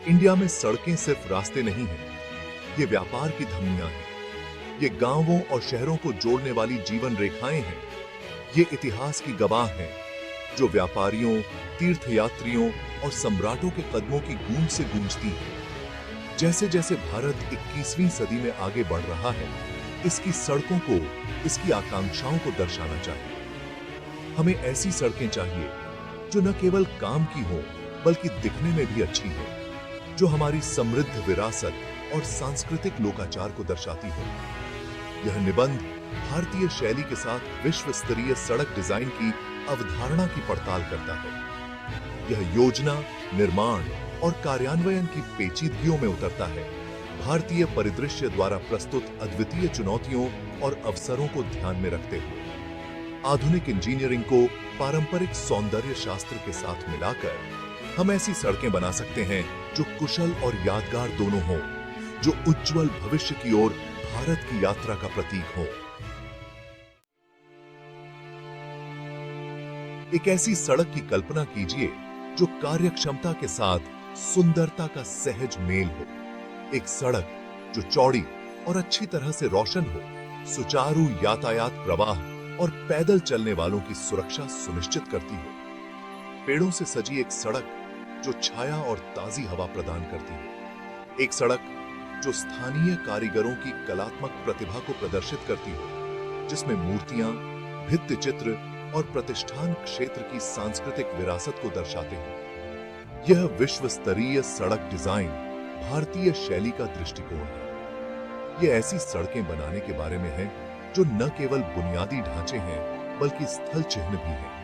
India में सड़कें सिर्फ रास्ते नहीं हैं, ये व्यापार की धमनियां हैं। ये गांवों और शहरों को जोड़ने वाली जीवन रेखाएं हैं। ये इतिहास की गवाह हैं, जो व्यापारियों, तीर्थयात्रियों और सम्राटों के कदमों की गूंज से गूंजती हैं। जैसे जैसे भारत 21वीं सदी में आगे बढ़ रहा है, इसकी सड़कों को, इसकी आकांक्षाओं को दर्शाना चाहिए। हमें ऐसी सड़कें चाहिए जो न केवल काम की हो, बल्कि दिखने में भी अच्छी हो, जो हमारी समृद्ध विरासत और सांस्कृतिक लोकाचार को दर्शाती हो। यह निबंध भारतीय शैली के साथ विश्व स्तरीय सड़क डिजाइन की अवधारणा की पड़ताल करता है। यह योजना, निर्माण और कार्यान्वयन की पेचीदगियों में उतरता है, भारतीय परिदृश्य द्वारा प्रस्तुत अद्वितीय चुनौतियों और अवसरों को ध्यान में रखते हुए। आधुनिक इंजीनियरिंग को पारंपरिक सौंदर्य शास्त्र के साथ मिलाकर हम ऐसी सड़कें बना सकते हैं जो कुशल और यादगार दोनों हों, जो उज्जवल भविष्य की ओर भारत की यात्रा का प्रतीक हो। एक ऐसी सड़क की कल्पना कीजिए जो कार्यक्षमता के साथ सुंदरता का सहज मेल हो। एक सड़क जो चौड़ी और अच्छी तरह से रोशन हो, सुचारू यातायात प्रवाह और पैदल चलने वालों की सुरक्षा सुनिश्चित करती हो। पेड़ों से सजी एक सड़क जो छाया और ताजी हवा प्रदान करती हो। एक सड़क जो स्थानीय कारीगरों की कलात्मक प्रतिभा को प्रदर्शित करती हो, जिसमें मूर्तियां, भित्ति चित्र और प्रतिष्ठान क्षेत्र की सांस्कृतिक विरासत को दर्शाते हो। यह विश्व स्तरीय सड़क डिजाइन भारतीय शैली का दृष्टिकोण है। यह ऐसी सड़कें बनाने के बारे में है जो न केवल बुनियादी ढांचे हैं, बल्कि स्थल चिन्ह भी हैं।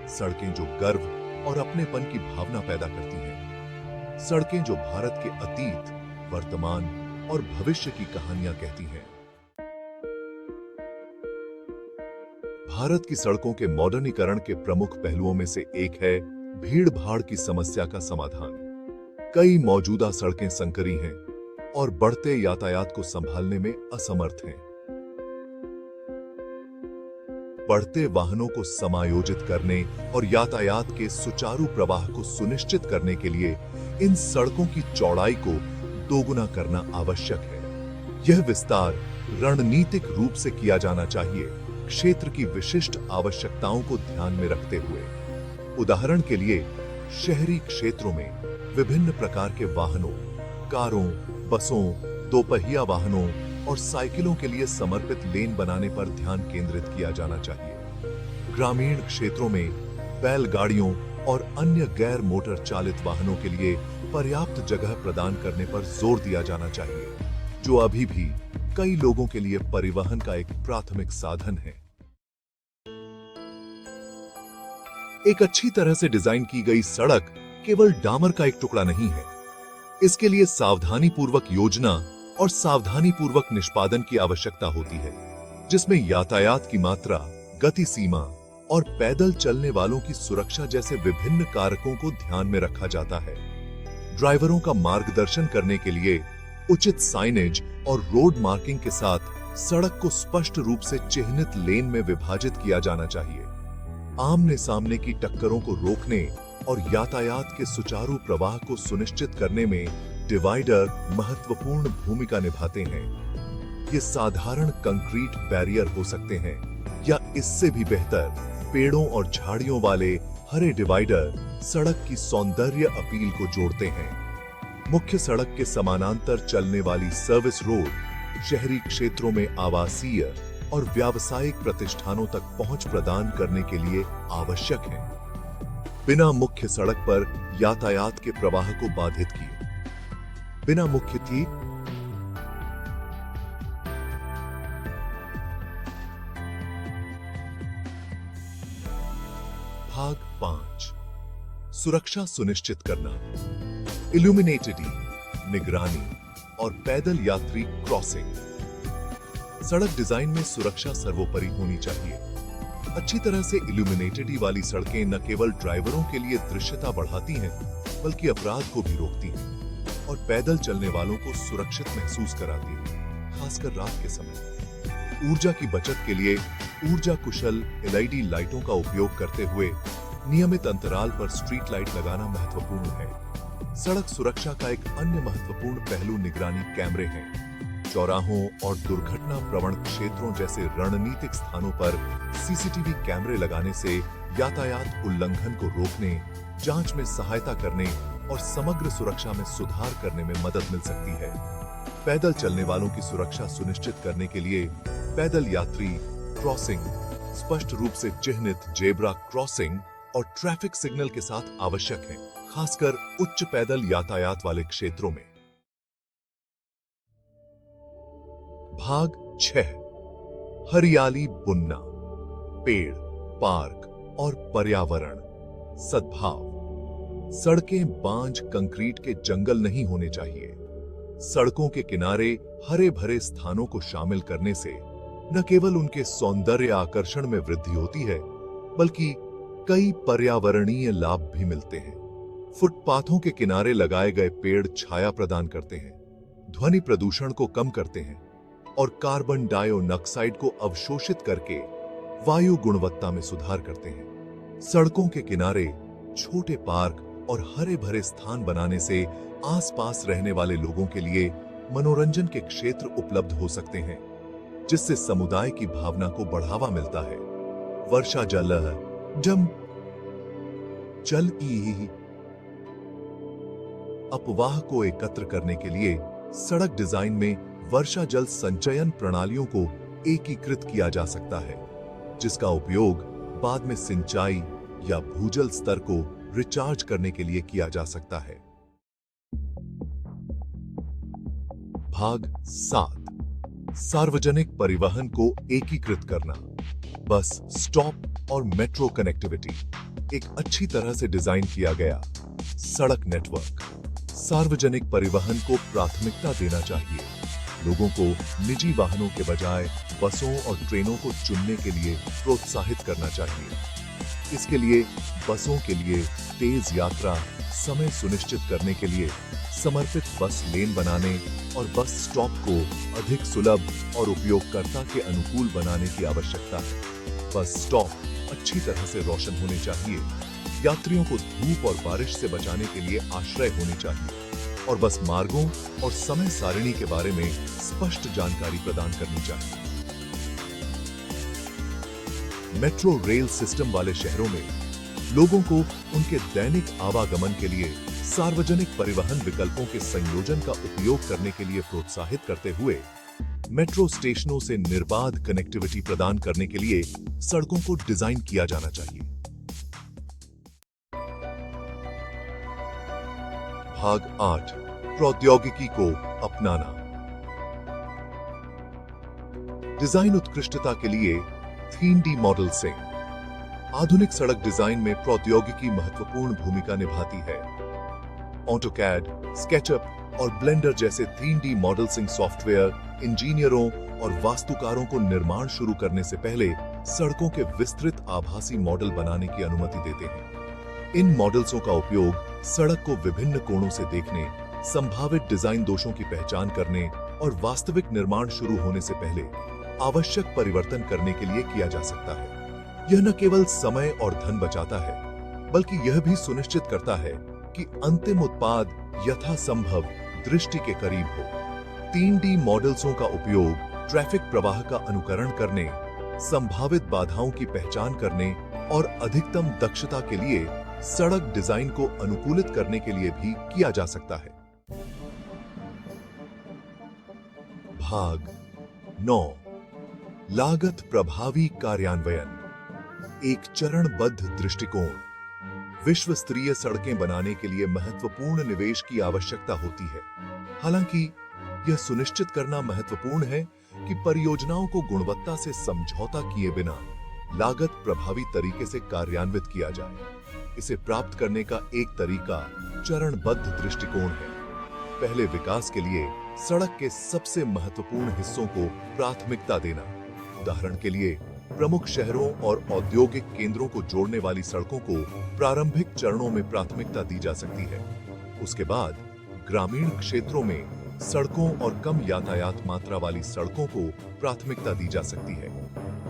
सड़कें जो गर्व और अपनेपन की भावना पैदा करती हैं। सड़कें जो भारत के अतीत, वर्तमान और भविष्य की कहानियां कहती हैं। भारत की सड़कों के मॉडर्नीकरण के प्रमुख पहलुओं में से एक है भीड़-भाड़ की समस्या का समाधान। कई मौजूदा सड़कें संकरी हैं और बढ़ते यातायात को संभालने में असमर्थ हैं। बढ़ते वाहनों को समायोजित करने और यातायात के सुचारू प्रवाह को सुनिश्चित करने के लिए इन सड़कों की चौड़ाई को दोगुना करना आवश्यक है। यह विस्तार रणनीतिक रूप से किया जाना चाहिए, क्षेत्र की विशिष्ट आवश्यकताओं को ध्यान में रखते हुए। उदाहरण के लिए, शहरी क्षेत्रों में विभिन्न प्रकार के वाहनों, कारों, बसों, दोपहिया वाहनों और साइकिलों के लिए समर्पित लेन बनाने पर ध्यान केंद्रित किया जाना चाहिए। ग्रामीण क्षेत्रों में बैलगाड़ियों और अन्य गैर मोटर चालित वाहनों के लिए पर्याप्त जगह प्रदान करने पर जोर दिया जाना चाहिए, जो अभी भी कई लोगों के लिए परिवहन का एक प्राथमिक साधन है। एक अच्छी तरह से डिजाइन की गई सड़क केवल डामर का एक टुकड़ा नहीं है। इसके लिए सावधानीपूर्वक योजना और सावधानीपूर्वक निष्पादन की आवश्यकता होती है, जिसमें यातायात की मात्रा, गति सीमा और पैदल चलने वालों की सुरक्षा जैसे विभिन्न कारकों को ध्यान में रखा जाता है। ड्राइवरों का मार्गदर्शन करने के लिए उचित साइनेज और रोड मार्किंग के साथ सड़क को स्पष्ट रूप से चिह्नित लेन में विभाजित किया जाना चाहिए। आमने सामने की टक्करों को रोकने और यातायात के सुचारू प्रवाह को सुनिश्चित करने में डिवाइडर महत्वपूर्ण भूमिका निभाते हैं। ये साधारण कंक्रीट बैरियर हो सकते हैं या इससे भी बेहतर पेड़ों और झाड़ियों वाले हरे डिवाइडर सड़क की सौंदर्य अपील को जोड़ते हैं। मुख्य सड़क के समानांतर चलने वाली सर्विस रोड शहरी क्षेत्रों में आवासीय और व्यावसायिक प्रतिष्ठानों तक पहुंच प्रदान करने के लिए आवश्यक है, बिना मुख्य सड़क पर यातायात के प्रवाह को बाधित किए। बिना मुख्य थी भाग 5 सुरक्षा सुनिश्चित करना, इल्यूमिनेटेड निगरानी और पैदल यात्री क्रॉसिंग। सड़क डिजाइन में सुरक्षा सर्वोपरि होनी चाहिए। अच्छी तरह से इल्यूमिनेटेड वाली सड़कें न केवल ड्राइवरों के लिए दृश्यता बढ़ाती हैं, बल्कि अपराध को भी रोकती हैं और पैदल चलने वालों को सुरक्षित महसूस कराती हैं, खासकर रात के समय। ऊर्जा की बचत के लिए ऊर्जा कुशल एलईडी लाइटों का उपयोग करते हुए नियमित अंतराल पर स्ट्रीट लाइट लगाना महत्वपूर्ण है। सड़क सुरक्षा का एक अन्य महत्वपूर्ण पहलू निगरानी कैमरे हैं। चौराहों और दुर्घटना प्रवण क्षेत्रों जैसे रणनीतिक स्थानों पर सीसीटीवी कैमरे लगाने से यातायात उल्लंघन को रोकने, जांच में सहायता करने और समग्र सुरक्षा में सुधार करने में मदद मिल सकती है। पैदल चलने वालों की सुरक्षा सुनिश्चित करने के लिए पैदल यात्री क्रॉसिंग, स्पष्ट रूप से चिह्नित जेब्रा क्रॉसिंग और ट्रैफिक सिग्नल के साथ आवश्यक है, खासकर उच्च पैदल यातायात वाले क्षेत्रों में। भाग 6 हरियाली बुनना, पेड़, पार्क और पर्यावरण सद्भाव। सड़कें बांझ कंक्रीट के जंगल नहीं होने चाहिए। सड़कों के किनारे हरे भरे स्थानों को शामिल करने से न केवल उनके सौंदर्य आकर्षण में वृद्धि होती है, बल्कि कई पर्यावरणीय लाभ भी मिलते हैं। फुटपाथों के किनारे लगाए गए पेड़ छाया प्रदान करते हैं, ध्वनि प्रदूषण को कम करते हैं और कार्बन डाइऑक्साइड को अवशोषित करके वायु गुणवत्ता में सुधार करते हैं। सड़कों के किनारे छोटे पार्क और हरे भरे स्थान बनाने से आसपास रहने वाले लोगों के लिए मनोरंजन के क्षेत्र उपलब्ध हो सकते हैं, जिससे समुदाय की भावना को बढ़ावा मिलता है। वर्षा जल की अपवाह को एकत्र करने के लिए सड़क डिजाइन में वर्षा जल संचयन प्रणालियों को एकीकृत किया जा सकता है, जिसका उपयोग बाद में सिंचाई या भूजल स्तर को रिचार्ज करने के लिए किया जा सकता है। भाग 7 सार्वजनिक परिवहन को एकीकृत करना, बस स्टॉप और मेट्रो कनेक्टिविटी। एक अच्छी तरह से डिजाइन किया गया सड़क नेटवर्क सार्वजनिक परिवहन को प्राथमिकता देना चाहिए। लोगों को निजी वाहनों के बजाय बसों और ट्रेनों को चुनने के लिए प्रोत्साहित करना चाहिए। इसके लिए बसों के लिए तेज यात्रा समय सुनिश्चित करने के लिए समर्पित बस लेन बनाने और बस स्टॉप को अधिक सुलभ और उपयोगकर्ता के अनुकूल बनाने की आवश्यकता है। बस स्टॉप अच्छी तरह से रोशन होने चाहिए, यात्रियों को धूप और बारिश से बचाने के लिए आश्रय होने चाहिए और बस मार्गों और समय सारिणी के बारे में स्पष्ट जानकारी प्रदान करनी चाहिए। मेट्रो रेल सिस्टम वाले शहरों में लोगों को उनके दैनिक आवागमन के लिए सार्वजनिक परिवहन विकल्पों के संयोजन का उपयोग करने के लिए प्रोत्साहित करते हुए मेट्रो स्टेशनों से निर्बाध कनेक्टिविटी प्रदान करने के लिए सड़कों को डिजाइन किया जाना चाहिए। भाग 8 प्रौद्योगिकी को अपनाना। डिजाइन उत्कृष्टता के लिए 3D मॉडलिंग। आधुनिक सड़क डिजाइन में प्रौद्योगिकी महत्वपूर्ण भूमिका निभाती है। ऑटोकैड, स्केचअप और ब्लेंडर जैसे 3D मॉडलिंग सॉफ्टवेयर इंजीनियरों और वास्तुकारों को निर्माण शुरू करने से पहले सड़कों के विस्तृत आभासी मॉडल बनाने की अनुमति देते हैं। इन मॉडल्सों का उपयोग सड़क को विभिन्न कोणों से देखने, संभावित डिजाइन दोषों की पहचान करने और वास्तविक निर्माण शुरू होने से पहले आवश्यक परिवर्तन करने के लिए किया जा सकता है। यह न केवल समय और धन बचाता है, बल्कि यह भी सुनिश्चित करता है कि अंतिम उत्पाद यथासंभव दृष्टि के करीब हो। 3D मॉडल्सों का उपयोग ट्रैफिक प्रवाह का अनुकरण करने, संभावित बाधाओं की पहचान करने और अधिकतम दक्षता के लिए सड़क डिजाइन को अनुकूलित करने के लिए भी किया जा सकता है। भाग 9 लागत प्रभावी कार्यान्वयन। एक चरणबद्ध दृष्टिकोण। विश्व स्तरीय सड़कें बनाने के लिए महत्वपूर्ण निवेश की आवश्यकता होती है। हालांकि यह सुनिश्चित करना महत्वपूर्ण है कि परियोजनाओं को गुणवत्ता से समझौता किए बिना लागत प्रभावी तरीके से कार्यान्वित किया जाए। इसे प्राप्त करने का एक तरीका चरणबद्ध दृष्टिकोण है। पहले विकास के लिए सड़क के सबसे महत्वपूर्ण हिस्सों को प्राथमिकता देना। उदाहरण के लिए प्रमुख शहरों और औद्योगिक केंद्रों को जोड़ने वाली सड़कों को प्रारंभिक चरणों में प्राथमिकता दी जा सकती है। उसके बाद ग्रामीण क्षेत्रों में सड़कों और कम यातायात मात्रा वाली सड़कों को प्राथमिकता दी जा सकती है।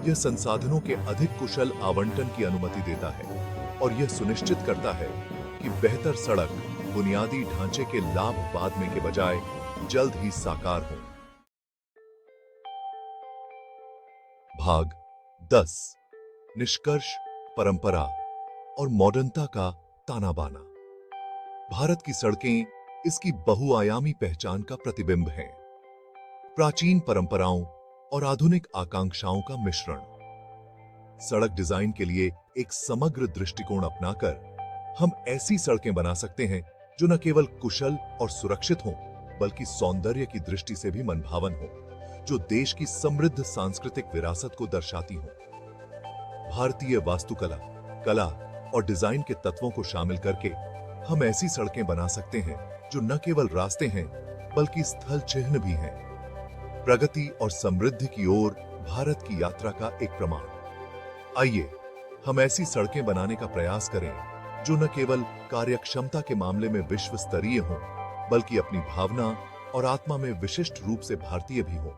यह संसाधनों के अधिक कुशल आवंटन की अनुमति देता है और यह सुनिश्चित करता है कि बेहतर सड़क बुनियादी ढांचे के लाभ बाद में के बजाय जल्द ही साकार हों। भाग 10 निष्कर्ष, परंपरा और मॉडर्नता का ताना बाना। भारत की सड़कें इसकी बहुआयामी पहचान का प्रतिबिंब हैं। प्राचीन परंपराओं और आधुनिक आकांक्षाओं का मिश्रण। सड़क डिजाइन के लिए एक समग्र दृष्टिकोण अपनाकर हम ऐसी सड़कें बना सकते हैं जो न केवल कुशल और सुरक्षित हों, बल्कि सौंदर्य की दृष्टि से भी मनभावन हों, जो देश की समृद्ध सांस्कृतिक विरासत को दर्शाती हों। भारतीय वास्तुकला, कला और डिजाइन के तत्वों को शामिल करके हम ऐसी सड़कें बना सकते हैं जो न केवल रास्ते हैं, बल्कि स्थल चिन्ह भी हैं। प्रगति और समृद्धि की ओर भारत की यात्रा का एक प्रमाण। आइए हम ऐसी सड़कें बनाने का प्रयास करें जो न केवल कार्यक्षमता के मामले में विश्व स्तरीय हों, बल्कि अपनी भावना और आत्मा में विशिष्ट रूप से भारतीय भी हों।